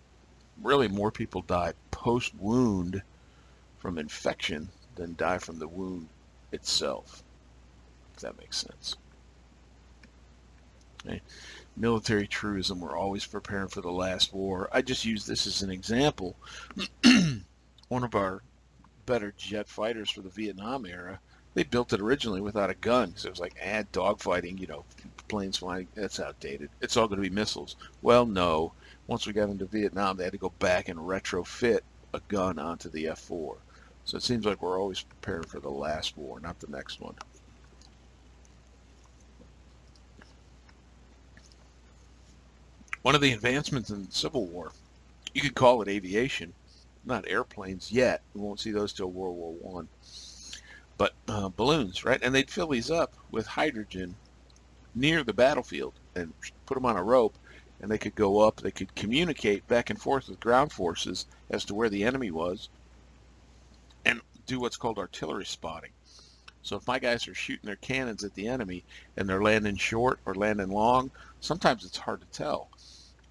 really more people die post-wound from infection than die from the wound itself, if that makes sense. Okay. Military truism, we're always preparing for the last war. I just use this as an example. One of our better jet fighters for the Vietnam era, they built it originally without a gun. So it was like, dogfighting, planes flying, that's outdated. It's all going to be missiles. Well, no. Once we got into Vietnam, they had to go back and retrofit a gun onto the F-4. So it seems like we're always preparing for the last war, not the next one. One of the advancements in the Civil War, you could call it aviation, not airplanes yet. We won't see those till World War I. But balloons, right? And they'd fill these up with hydrogen near the battlefield and put them on a rope, and they could go up. They could communicate back and forth with ground forces as to where the enemy was and do what's called artillery spotting. So if my guys are shooting their cannons at the enemy and they're landing short or landing long, sometimes it's hard to tell.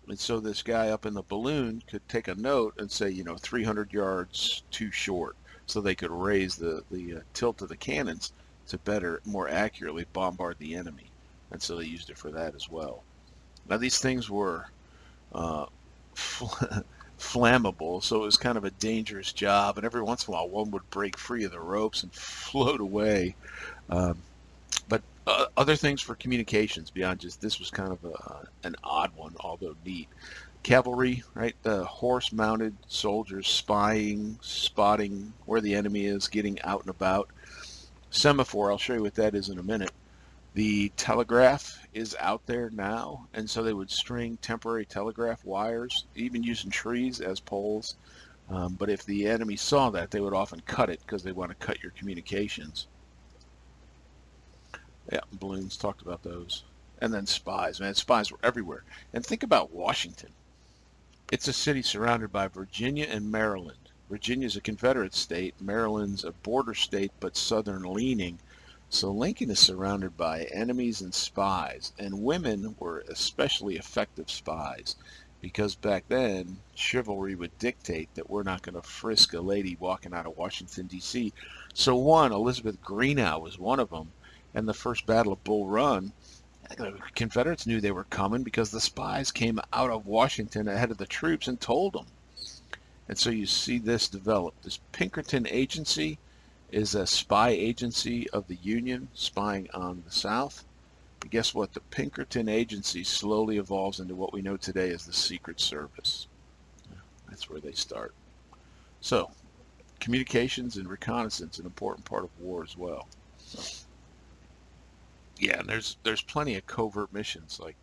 And so this guy up in the balloon could take a note and say, 300 yards too short, so they could raise the tilt of the cannons to better, more accurately bombard the enemy. And so they used it for that as well. Now these things were flammable, so it was kind of a dangerous job, and every once in a while one would break free of the ropes and float away. But other things for communications beyond just this was kind of an odd one, although neat. Cavalry, right? The horse-mounted soldiers spotting where the enemy is, getting out and about. Semaphore, I'll show you what that is in a minute. The telegraph is out there now, and so they would string temporary telegraph wires, even using trees as poles. But if the enemy saw that, they would often cut it because they want to cut your communications. Yeah, balloons, talked about those. And then spies. Man, spies were everywhere. And think about Washington. It's a city surrounded by Virginia and Maryland. Virginia's a Confederate state. Maryland's a border state, but southern leaning. So Lincoln is surrounded by enemies and spies. And women were especially effective spies, because back then chivalry would dictate that we're not going to frisk a lady walking out of Washington, D.C. So Elizabeth Greenough was one of them. And the first Battle of Bull Run, the Confederates knew they were coming because the spies came out of Washington ahead of the troops and told them. And so you see this develop. This Pinkerton Agency is a spy agency of the Union spying on the South. And guess what? The Pinkerton Agency slowly evolves into what we know today as the Secret Service. That's where they start. So communications and reconnaissance, an important part of war as well. Yeah, and there's plenty of covert missions. Like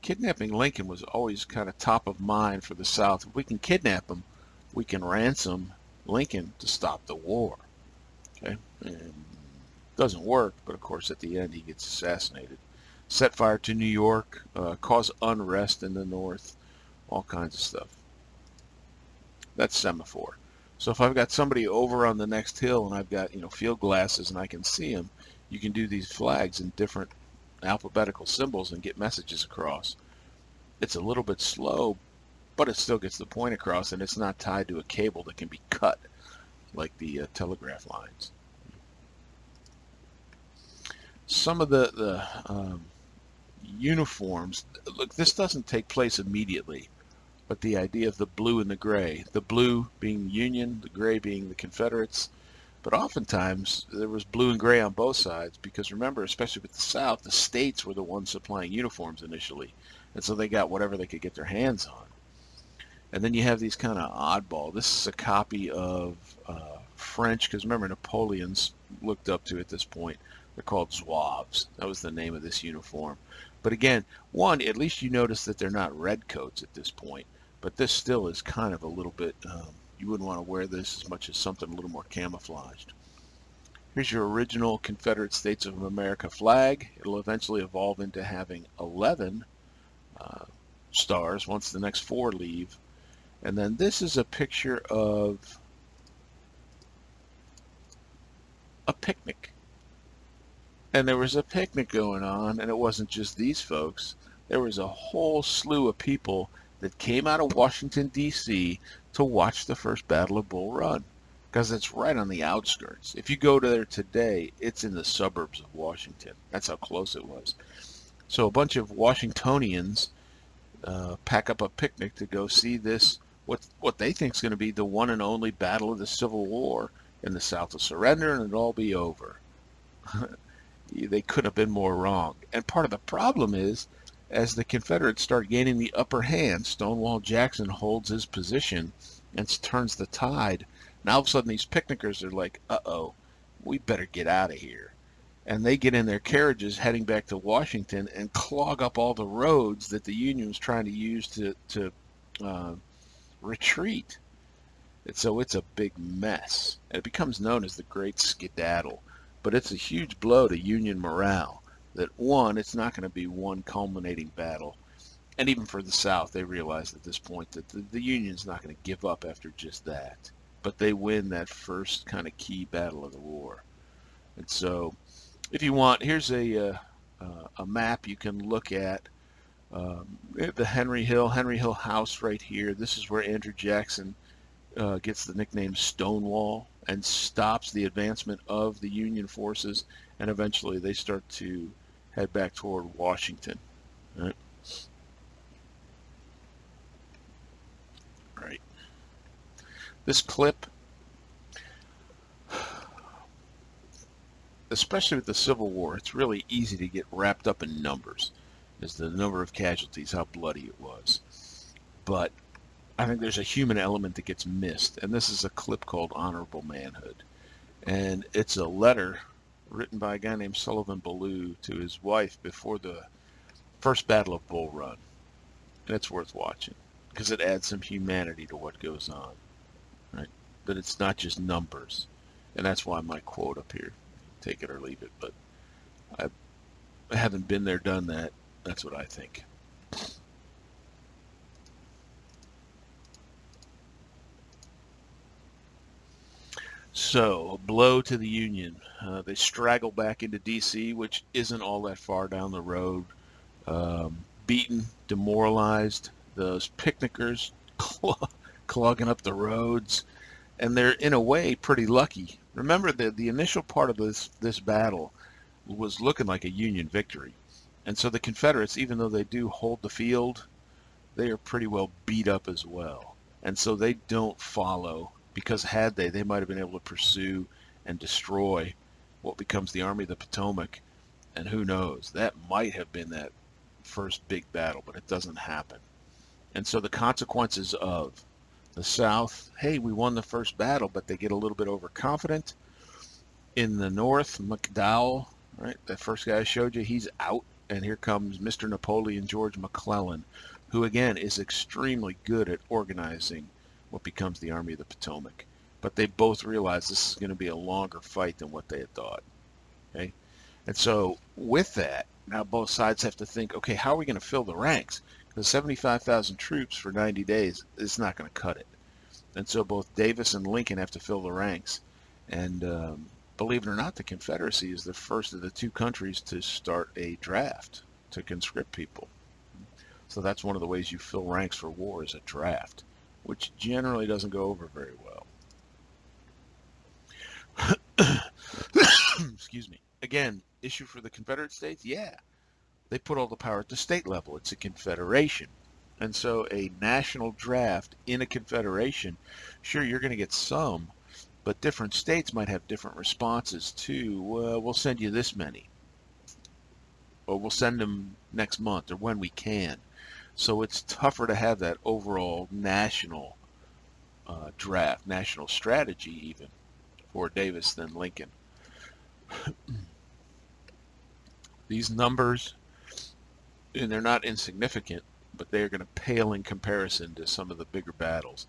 kidnapping Lincoln was always kind of top of mind for the South. If we can kidnap him, we can ransom Lincoln to stop the war. Okay, and it doesn't work, but of course at the end he gets assassinated. Set fire to New York, cause unrest in the North, all kinds of stuff. That's Semaphore. So if I've got somebody over on the next hill and I've got field glasses and I can see them, you can do these flags in different alphabetical symbols and get messages across. It's a little bit slow, but it still gets the point across, and it's not tied to a cable that can be cut like the telegraph lines. Some of the uniforms, look, this doesn't take place immediately. but the idea of the blue and the gray, the blue being the Union, the gray being the Confederates. But oftentimes there was blue and gray on both sides because remember, especially with the South, the states were the ones supplying uniforms initially. And so they got whatever they could get their hands on. And then you have these kind of oddball. This is a copy of French, because remember, Napoleon's looked up to at this point. They're called Zouaves. That was the name of this uniform. But again, one, at least you notice that they're not red coats at this point. But this still is kind of a little bit, you wouldn't want to wear this as much as something a little more camouflaged. Here's your original Confederate States of America flag. It'll eventually evolve into having 11 stars once the next 4 leave. And then this is a picture of a picnic. And there was a picnic going on, and it wasn't just these folks. There was a whole slew of people that came out of Washington, D.C. to watch the first Battle of Bull Run, because it's right on the outskirts. If you go there today, it's in the suburbs of Washington. That's how close it was. So a bunch of Washingtonians pack up a picnic to go see this, what they think is going to be the one and only battle of the Civil War, and the South will surrender and it'll all be over. They couldn't have been more wrong. And part of the problem is, as the Confederates start gaining the upper hand, Stonewall Jackson holds his position and turns the tide. Now all of a sudden these picnickers are like, uh-oh, we better get out of here. And they get in their carriages heading back to Washington and clog up all the roads that the Union was trying to use to retreat. And so it's a big mess. And it becomes known as the Great Skedaddle. But it's a huge blow to Union morale that, one, it's not going to be one culminating battle. And even for the South, they realize at this point that the Union's not going to give up after just that. But they win that first kind of key battle of the war. And so, if you want, here's a map you can look at. The Henry Hill House right here. This is where Andrew Jackson gets the nickname Stonewall and stops the advancement of the Union forces, and eventually they start to head back toward Washington. Right. Right. This clip, especially with the Civil War, it's really easy to get wrapped up in numbers, as the number of casualties, how bloody it was. But I think there's a human element that gets missed, and this is a clip called Honorable Manhood. And it's a letter written by a guy named Sullivan Ballou to his wife before the first Battle of Bull Run. And it's worth watching, because it adds some humanity to what goes on, right? But it's not just numbers. And that's why my quote up here, take it or leave it, but I haven't been there, done that. That's what I think. So, a blow to the Union. They straggle back into D.C., which isn't all that far down the road. Beaten, demoralized, those picnickers clogging up the roads, and they're in a way pretty lucky. Remember that the initial part of this battle was looking like a Union victory, and so the Confederates, even though they do hold the field, they are pretty well beat up as well, and so they don't follow, because had they might have been able to pursue and destroy what becomes the Army of the Potomac, and who knows, that might have been that first big battle, but it doesn't happen. And so the consequences of the South, hey, we won the first battle, but they get a little bit overconfident. In the North, McDowell, right, that first guy I showed you, he's out, and here comes Mr. Napoleon George McClellan, who again is extremely good at organizing what becomes the Army of the Potomac. But they both realize this is going to be a longer fight than what they had thought. Okay, and so with that, now both sides have to think, okay, how are we going to fill the ranks? Because 75,000 troops for 90 days is not going to cut it. And so both Davis and Lincoln have to fill the ranks. And believe it or not, the Confederacy is the first of the two countries to start a draft to conscript people. So that's one of the ways you fill ranks for war, is a draft, which generally doesn't go over very well. Excuse me. Again, issue for the Confederate States? Yeah. They put all the power at the state level. It's a confederation. And so a national draft in a confederation, sure, you're going to get some, but different states might have different responses to, we'll send you this many, or we'll send them next month, or when we can. So it's tougher to have that overall national draft, national strategy even for Davis than Lincoln. These numbers, and they're not insignificant, but they're going to pale in comparison to some of the bigger battles.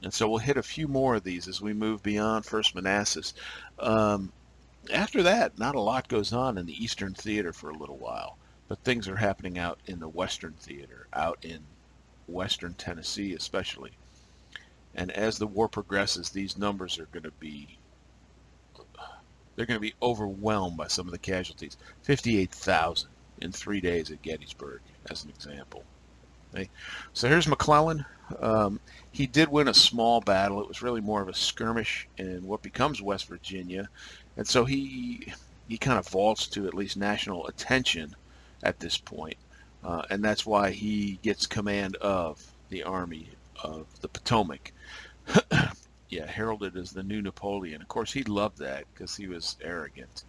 And so we'll hit a few more of these as we move beyond First Manassas. After that, not a lot goes on in the Eastern Theater for a little while, but things are happening out in the Western Theater, out in Western Tennessee especially. And as the war progresses, these numbers are going to be overwhelmed by some of the casualties. 58,000 in 3 days at Gettysburg, as an example. Okay. So here's McClellan. He did win a small battle. It was really more of a skirmish in what becomes West Virginia. And so he kind of vaults to at least national attention at this point. And that's why he gets command of the Army of the Potomac. Yeah, heralded as the new Napoleon. Of course, he loved that because he was arrogant,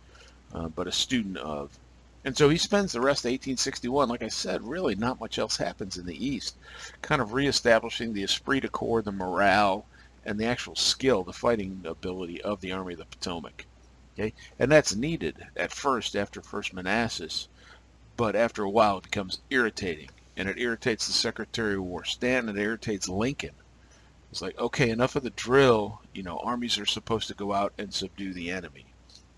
but a student of. And so he spends the rest of 1861, like I said, really not much else happens in the East, kind of reestablishing the esprit de corps, the morale, and the actual skill, the fighting ability of the Army of the Potomac. Okay, and that's needed at first after First Manassas, but after a while it becomes irritating, and it irritates the Secretary of War Stanton, it irritates Lincoln. It's like, okay, enough of the drill. Armies are supposed to go out and subdue the enemy.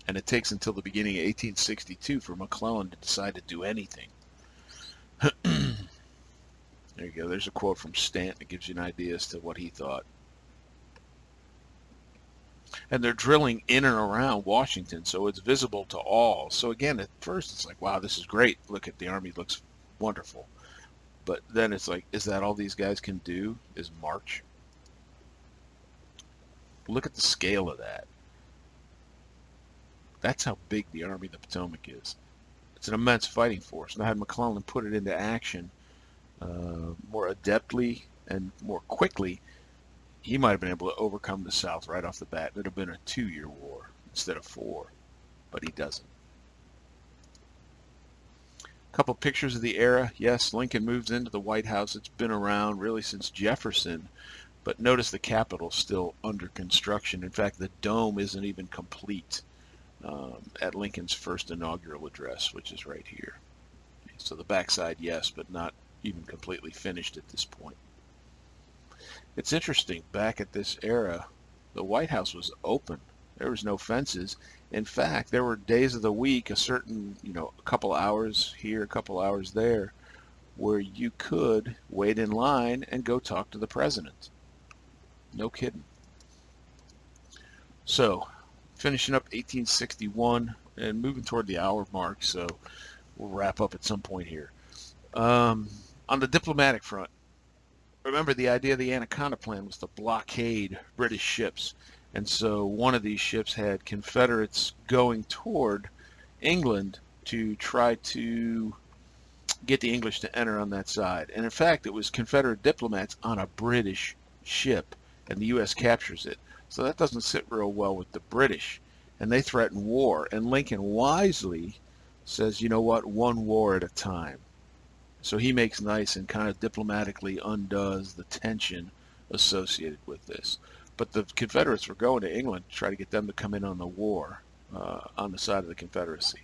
And it takes until the beginning of 1862 for McClellan to decide to do anything. There you go. There's a quote from Stanton that gives you an idea as to what he thought. And they're drilling in and around Washington, so it's visible to all. So again, at first it's like, wow, this is great. Look at the Army, looks wonderful. But then it's like, is that all these guys can do is march? Look at the scale of that. That's how big the Army of the Potomac is. It's an immense fighting force. Now, had McClellan put it into action more adeptly and more quickly, he might have been able to overcome the South right off the bat. It would have been a 2-year war instead of 4, but he doesn't. A couple pictures of the era. Yes, Lincoln moves into the White House. It's been around really since Jefferson. But notice the Capitol's still under construction. In fact, the dome isn't even complete at Lincoln's first inaugural address, which is right here. So the backside, yes, but not even completely finished at this point. It's interesting, back at this era, the White House was open. There was no fences. In fact, there were days of the week, a certain, a couple hours here, a couple hours there, where you could wait in line and go talk to the president. No kidding. So, finishing up 1861 and moving toward the hour mark, so we'll wrap up at some point here. On the diplomatic front, remember the idea of the Anaconda Plan was to blockade British ships. And so one of these ships had Confederates going toward England to try to get the English to enter on that side. And in fact, it was Confederate diplomats on a British ship, and the U.S. captures it. So that doesn't sit real well with the British, and they threaten war. And Lincoln wisely says, you know what, one war at a time. So he makes nice and kind of diplomatically undoes the tension associated with this. But the Confederates were going to England to try to get them to come in on the war on the side of the Confederacy.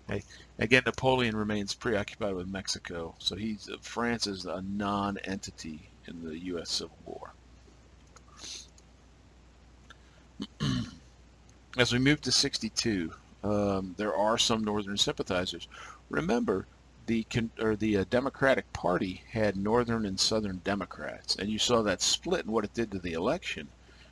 Okay. Again, Napoleon remains preoccupied with Mexico, so France is a non-entity in the U.S. Civil War. As we move to 62, there are some Northern sympathizers. Remember, the Democratic Party had Northern and Southern Democrats, and you saw that split in what it did to the election.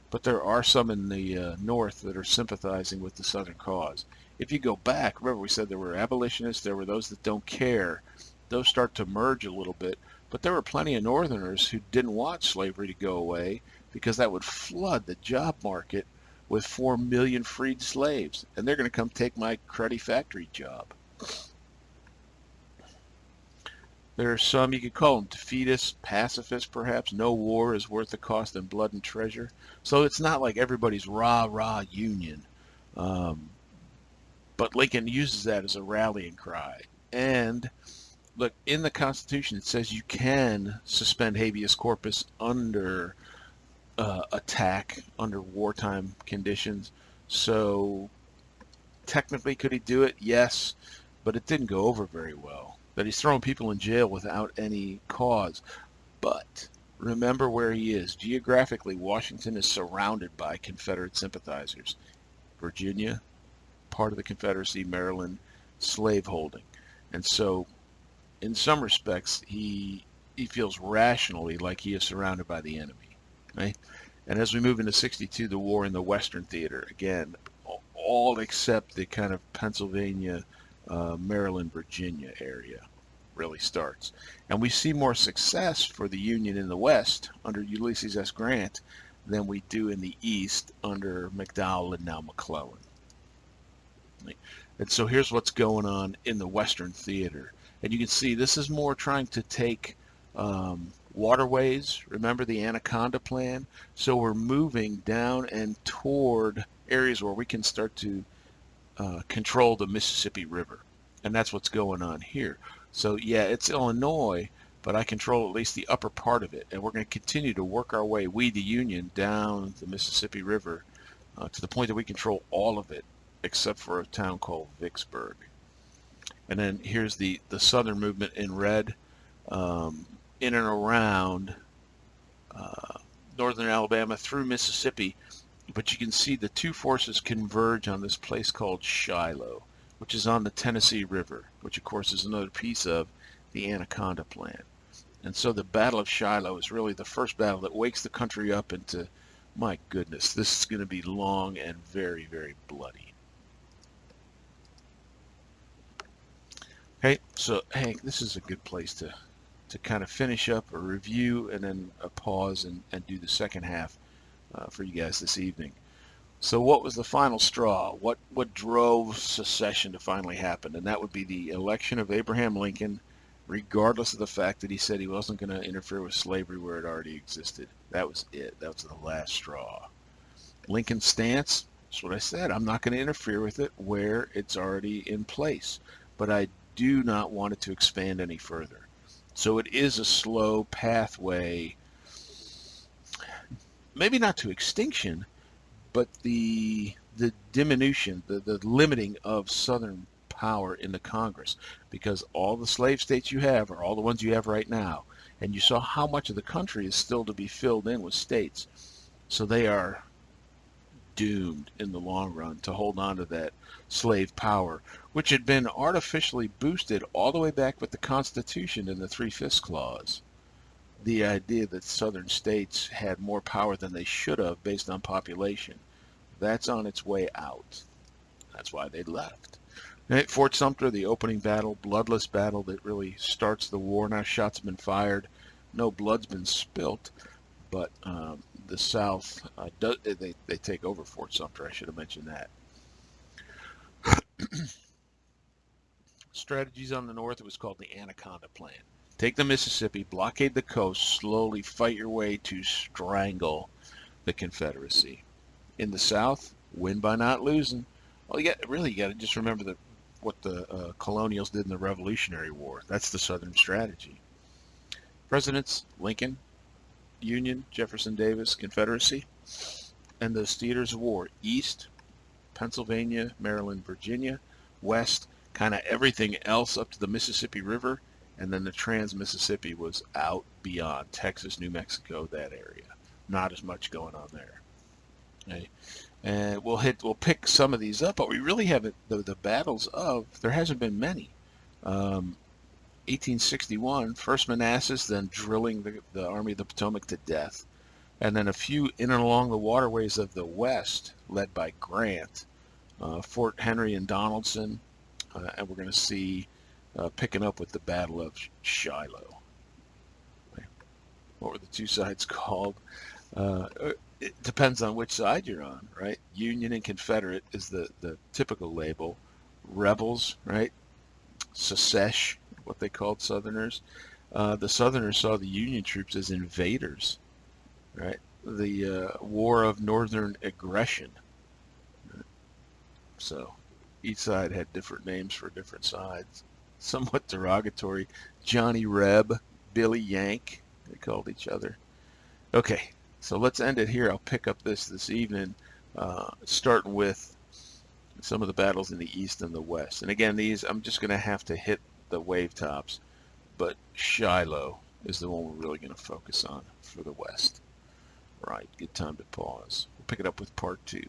But there are some in the North that are sympathizing with the Southern cause. If you go back, remember we said there were abolitionists, there were those that don't care. Those start to merge a little bit, but there were plenty of Northerners who didn't want slavery to go away because that would flood the job market with 4 million freed slaves, and they're going to come take my cruddy factory job. There are some, you could call them defeatists, pacifists perhaps. No war is worth the cost in blood and treasure. So it's not like everybody's rah, rah Union. Um, but Lincoln uses that as a rallying cry. And look, in the Constitution, it says you can suspend habeas corpus under attack, under wartime conditions. So technically, could he do it? Yes, but it didn't go over very well. That he's throwing people in jail without any cause. But remember where he is. Geographically, Washington is surrounded by Confederate sympathizers. Virginia, part of the Confederacy, Maryland, slaveholding. And so, in some respects, he feels rationally like he is surrounded by the enemy. Right? And as we move into 62, the war in the Western Theater, again, all except the kind of Pennsylvania, Maryland, Virginia area really starts. And we see more success for the Union in the West under Ulysses S. Grant than we do in the East under McDowell and now McClellan. And so here's what's going on in the Western Theater. And you can see this is more trying to take waterways. Remember the Anaconda Plan? So we're moving down and toward areas where we can start to control the Mississippi River. And that's what's going on here. So yeah, it's Illinois, but I control at least the upper part of it. And we're going to continue to work our way, we the Union, down the Mississippi River to the point that we control all of it, except for a town called Vicksburg. And then here's the southern movement in red, in and around northern Alabama through Mississippi. But you can see the two forces converge on this place called Shiloh, which is on the Tennessee River, which of course is another piece of the Anaconda Plan. And so the Battle of Shiloh is really the first battle that wakes the country up into, my goodness, this is going to be long and very, very bloody. Okay, so Hank, this is a good place to kind of finish up a review and then a pause and do the second half for you guys this evening. So what was the final straw? What drove secession to finally happen? And that would be the election of Abraham Lincoln, regardless of the fact that he said he wasn't going to interfere with slavery where it already existed. That was it. That was the last straw. Lincoln's stance, that's what I said. I'm not going to interfere with it where it's already in place. But I do not want it to expand any further. So it is a slow pathway, maybe not to extinction, but the diminution, the limiting of Southern power in the Congress, because all the slave states you have are all the ones you have right now. And you saw how much of the country is still to be filled in with states. So they are doomed in the long run to hold on to that slave power, which had been artificially boosted all the way back with the Constitution in the 3/5 clause. The idea that southern states had more power than they should have based on population. That's on its way out. That's why they left. At Fort Sumter, the opening battle, bloodless battle that really starts the war. Now shots have been fired. No blood's been spilt, but the South, they take over Fort Sumter. I should have mentioned that. Strategies on the north, it was called the Anaconda Plan. Take the Mississippi, blockade the coast, slowly fight your way to strangle the Confederacy. In the South, win by not losing. Well, you got to just remember what the colonials did in the Revolutionary War. That's the Southern strategy. Presidents, Lincoln, Union, Jefferson Davis, Confederacy, and those theaters of war. East, Pennsylvania, Maryland, Virginia. West, kind of everything else up to the Mississippi River. And then the Trans-Mississippi was out beyond Texas, New Mexico, that area. Not as much going on there. Okay. And we'll pick some of these up, but we really haven't, the battles of, there hasn't been many. 1861, first Manassas, then drilling the Army of the Potomac to death. And then a few in and along the waterways of the West, led by Grant, Fort Henry and Donaldson, and we're going to see picking up with the Battle of Shiloh. What were the two sides called? It depends on which side you're on, right? Union and Confederate is the typical label. Rebels, right? Secesh, what they called Southerners. The Southerners saw the Union troops as invaders, right? The War of Northern Aggression. So each side had different names for different sides. Somewhat derogatory. Johnny Reb, Billy Yank, they called each other. Okay, so let's end it here. I'll pick up this evening, starting with some of the battles in the East and the West. And again, these I'm just going to have to hit the wave tops, but Shiloh is the one we're really going to focus on for the West. Right, good time to pause. We'll pick it up with part 2.